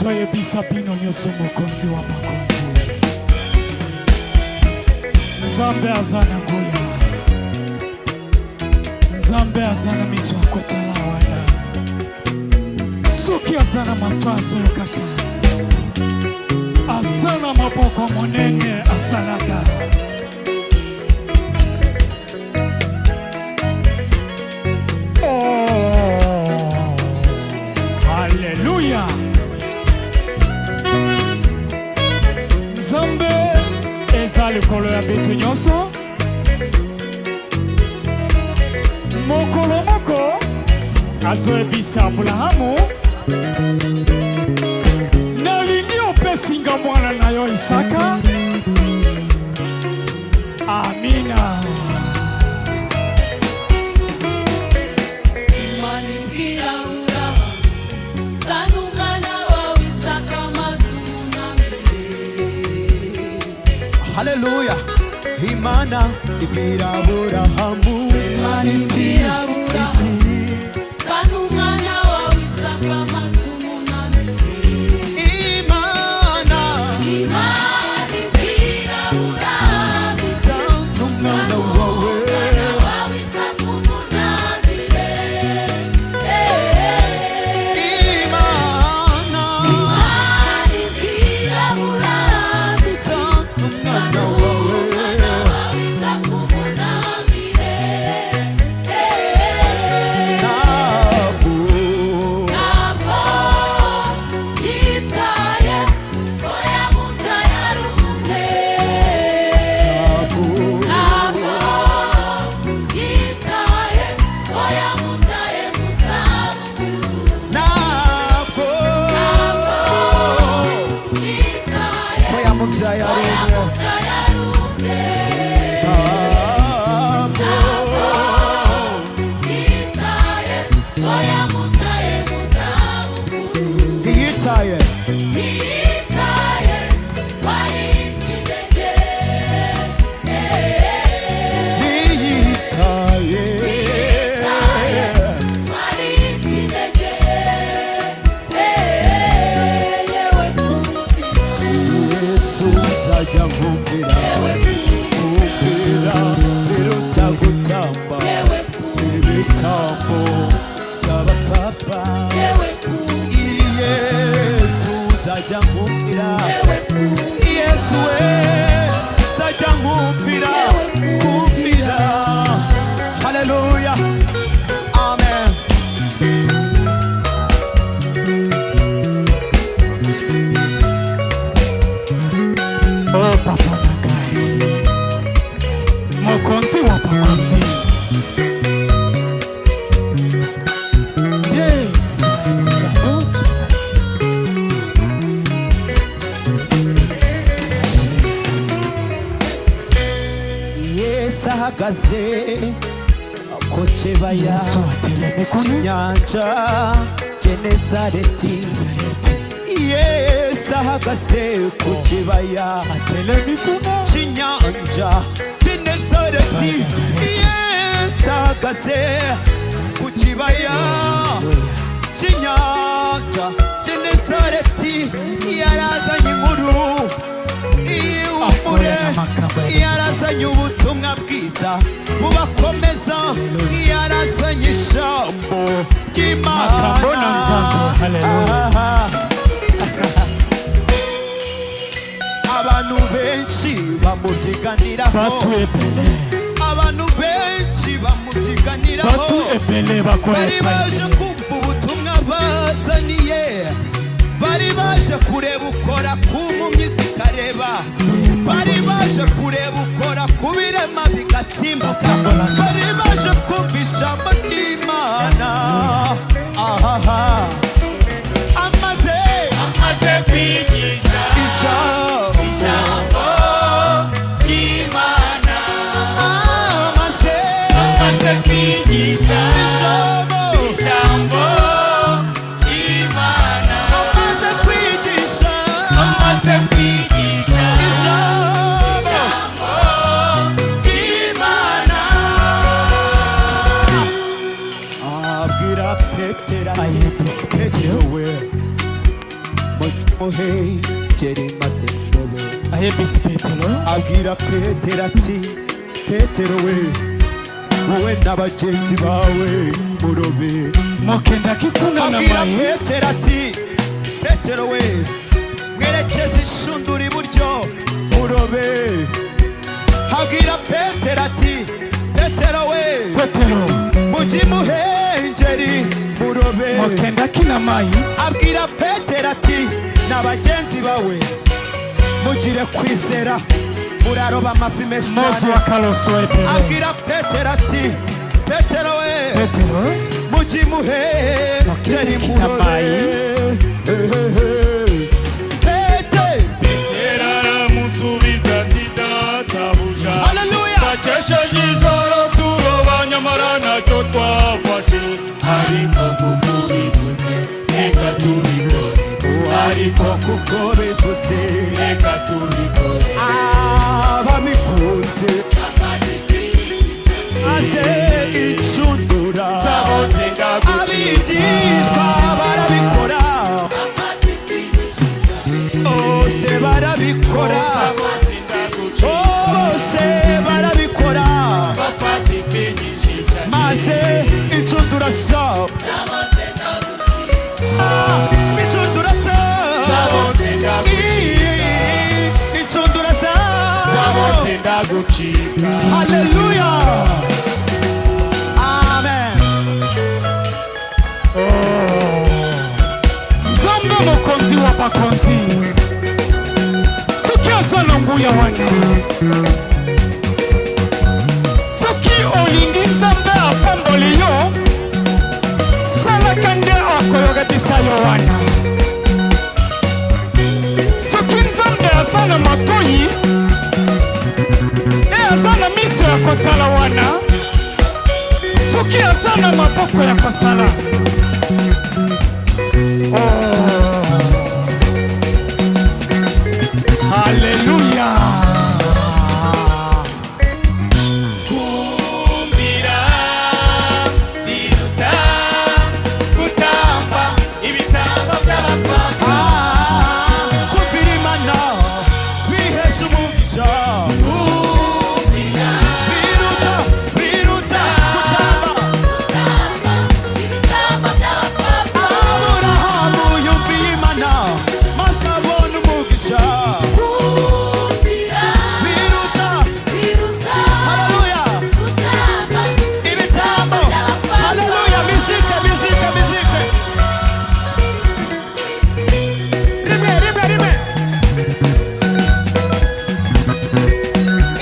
Soye bisabino nyoso mukonzi wa makonzi. Nzambe azana nguya. Nzambe azana miswa kotala wana. Suki azana matwazo kaka. Azana maboko monene asalaga. Hallelujah. Nzambe eza likolo ya bitu nyonso. Mokolo moko azoyebisa Aburahamu nalingi opesinga mwana na yo Isaka. Amina. Hallelujah. Imana ibwira Aburahamu, Imana ibwira Aburahamu, kandi umwana wawe Isaka amaze umunani. Imana ibwira Aburahamu, kandi umwana wawe Isaka umunani. Imana ibwira Aburahamu, kandi umwana wawe Isaka umunani. Hallelujah. Amen. Oh papa nagai. Mokonzi wa makonzi. Ahagaze ku kibaya cy'inyanja Genezareti. Yesu ahagaze ku kibaya cy'inyanja Genezareti. Yesu ahagaze ku kibaya cy'inyanja Genezareti. Yarazanye inkuru yarazanye ubutumwa bwiza bubakomeza. Yarazanye ijambo ry'Imana. Abantu benshi bamubyiganiraho, abantu benshi bamubyiganiraho. Bari baje kumva ubutumwa bazaniye, bari baje kureba ukora ku mpumyi zikareba, bari baje kureba ukora ku birema bigasimbuka, bari baje kumva ijambo ry'Imana. Amaze kwigisha ijambo ry'Imana. Amaze kwigisha ijambo ry'Imana. Amaze kwigisha ijambo ry'Imana. muhengeri maze murobe. ahebisi petero Abwira Petero ati Petero we wowe n'abagenzi bawe murobe. mokenda kikunana Abwira mayi Petero ati Petero we mwerekeze ishundura iburyo murobe. Abwira Petero ati Petero we petero muji muhengeri murobe. mokenda kina mayi Abwira Petero ati n'abagenzi bawe mugire kwizera muraroba amafi menshi mozi cyane. wa kaloso epere Abwira Petero ati Petero we petero muji muhengeri murobe. Petero aramusubiza ati databuja Haleluya. twakesheje ijoro turoba nyamara ntacyo twafashe ariko kuko bivuze reka tubikore Ariko kuko bivuze reka tubikore ababikoze maze inshundura zabo zingagucika abigishwa barabikora bose barabikora zabo zingagucika bose barabikora bafata ifinyishija maze inshundura zabo inshundura zabo zabo zingagucika inshundura zabo zabo zingagucika haleluya amen. nzambe mokonzi wa bakonzi soki aza na nguya wana soki olingi nzambe apamboli yo salaka nde akoyokatisa yo wana soki nzambe aza na matoyi e aza na miso ya kotala wana soki aza na maboko ya kosala Haleluya. kumbira biruta gutamba ibitambo by'abapapa kumvira imana bihesha umugisha biruta biruta gutamba. Aburahamu yumviye imana maze abona umugisha biruta haleluya ibitambo haleluya mizike mizike mizike rimwe rimwe rimwe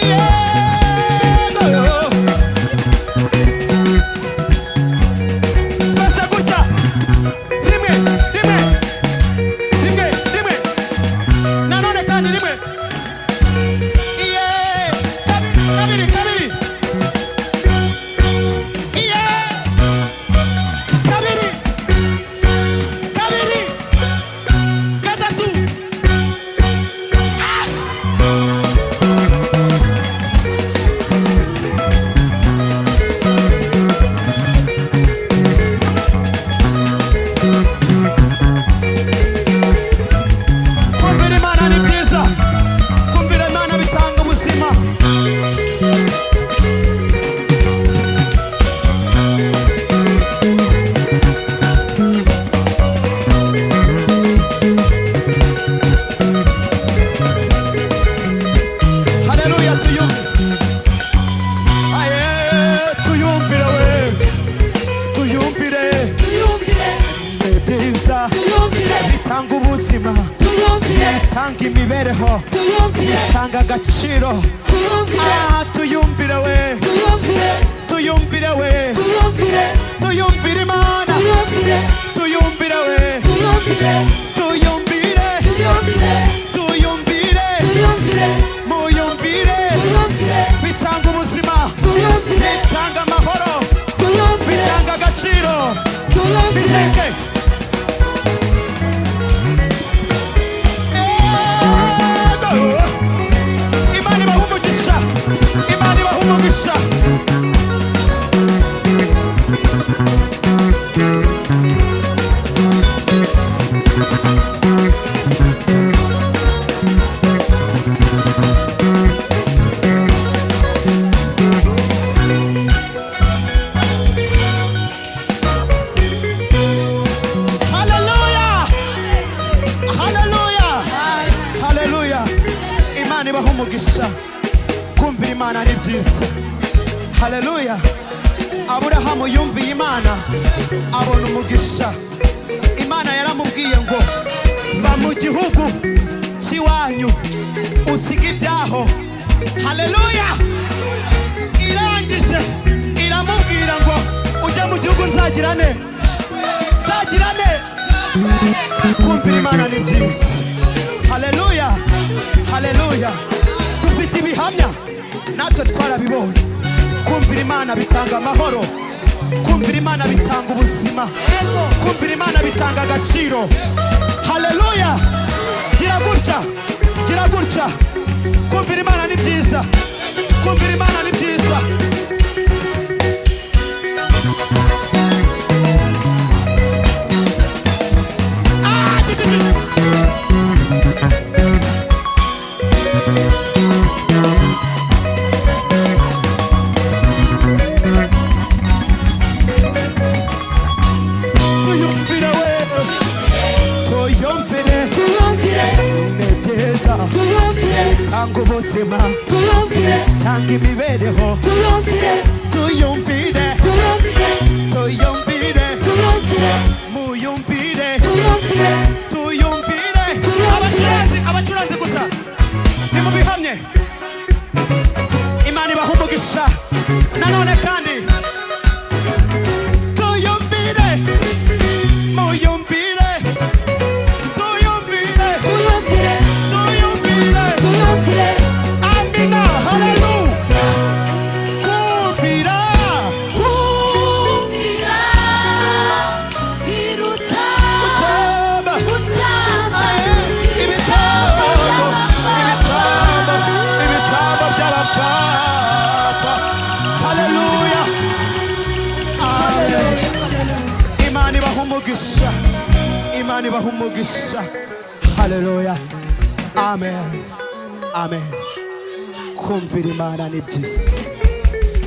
yego twese gutya rimwe rimwe rimwe rimwe nanone kandi rimwe iye kabiri kabiri iye kabiri kabiri gatatu kumvira imana ni byiza kumvira imana bitanga ubuzima. haleluya tuyumvire we tuyumvire ni byiza bitanga ubuzima bitanga imibereho bitanga agaciro. Tuyumvire we tuyumvire we tuyumvire imana tuyumvire we tuyumvire tuyumvire muyumvire bitanga ubuzima bitanga amahoro bitanga agaciro bizeke imana ibaha umugisha imana ibaha umugisha. ibaha umugisha. Kumvira Imana ni byiza. Haleluya. Aburahamu yumviye Imana abona umugisha. Imana yaramubwiye ngo va mu gihugu cy'iwanyu usige ibyaho. Haleluya. Irangije iramubwira ngo ujya mu gihugu nzagirane. Kumvira Imana ni byiza. Haleluya. Haleluya. Dufite ibihamya natwe twarabibonye. Kumvira Imana bitanga amahoro. Kumvira Imana bitanga ubuzima. Kumvira Imana bitanga agaciro. Haleluya. Gira gutya. Gira gutya. Kumvira Imana ni byiza. Kumvira Imana ni byiza. Tanga ubuzima, tanga imibereho, tuyumvire, muyumvire, tuyumvire. Abacuranzi gusa nimubihamye. Imana ibaha umugisha. Nanone kandi tuyumvire, muyumvire, tuyumvire. Amina. Haleluya. Kumvira biruta ibitabo by'abapapa. Haleluya. Imana ibaha umugisha. Imana ibaha umugisha. Haleluya. Amen. Amen. Kumvira Imana ni byiza.